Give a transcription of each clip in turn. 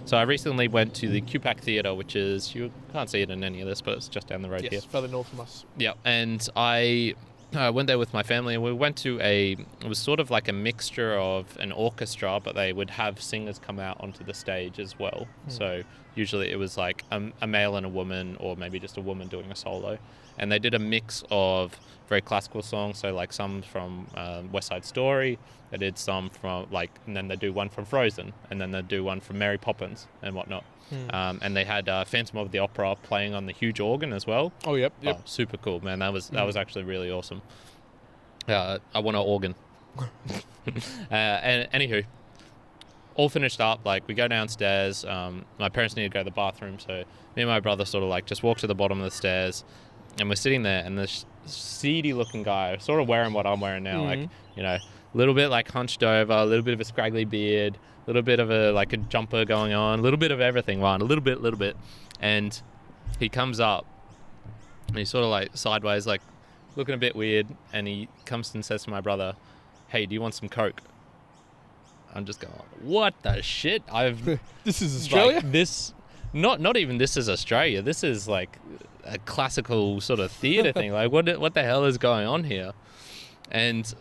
So I recently went to the QPAC Theatre, which is, you can't see it in any of this, but it's just down the road here. Yes, further north from us. Yeah, and I went there with my family, and we went to it was sort of like a mixture of an orchestra, but they would have singers come out onto the stage as well. So usually it was like a male and a woman, or maybe just a woman doing a solo. And they did a mix of very classical songs, so like some from West Side Story. They did some from and then they do one from Frozen, and then they do one from Mary Poppins and whatnot. And they had Phantom of the Opera playing on the huge organ as well. Oh, yep. Oh, super cool, man. That was actually really awesome. I want an organ. And anywho, all finished up. Like, we go downstairs. My parents need to go to the bathroom, so me and my brother sort of like just walk to the bottom of the stairs, and we're sitting there, and this seedy looking guy, sort of wearing what I'm wearing now, like, you know, a little bit like hunched over, a little bit of a scraggly beard, a little bit of a jumper going on, a little bit of everything, Ryan, a little bit. And he comes up, and he's sort of like sideways, like looking a bit weird, and he comes and says to my brother, "Hey, do you want some Coke?" I'm just going, what the shit? This is Australia? Like, not even this is Australia. This is like a classical sort of theatre thing. Like, what the hell is going on here? And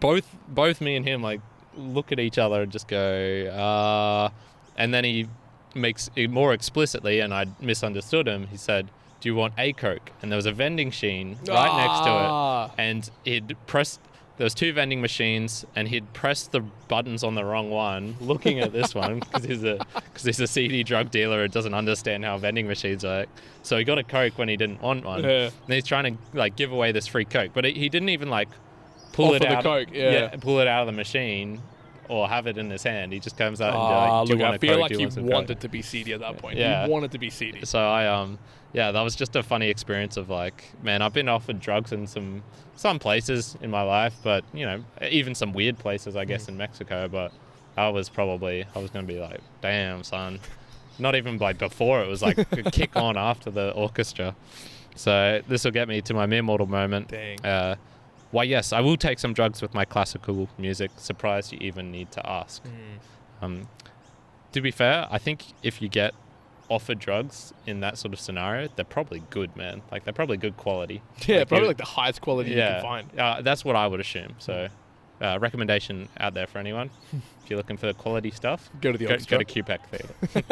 both me and him like look at each other and just go, and then he makes it more explicitly, and I misunderstood him. He said, "Do you want a Coke?" And there was a vending machine right next to it, and he'd pressed. There was two vending machines, and he'd pressed the buttons on the wrong one, looking at this one, because he's a seedy drug dealer who doesn't understand how vending machines work. So he got a Coke when he didn't want one. Yeah. And he's trying to like give away this free Coke, but he didn't even like pull it out. The Coke, pull it out of the machine or have it in his hand. He just comes out and like, "Do you want a Coke? I feel like he wanted to be seedy at that point. Yeah. He wanted to be seedy. So that was just a funny experience of like, man, I've been offered drugs in some places in my life, but you know, even some weird places, I guess, in Mexico. But I was going to be like, damn, son. Not even like before, it was like a kick on after the orchestra. So this will get me to my mere mortal moment. Dang. Why, yes, I will take some drugs with my classical music. Surprised you even need to ask. To be fair, I think if you get offered drugs in that sort of scenario, they're probably good, man. Like, they're probably good quality. Yeah, like, probably like the highest quality you can find. That's what I would assume. So, recommendation out there for anyone. If you're looking for quality stuff, go to the Orchestra. Go to QPAC Theatre.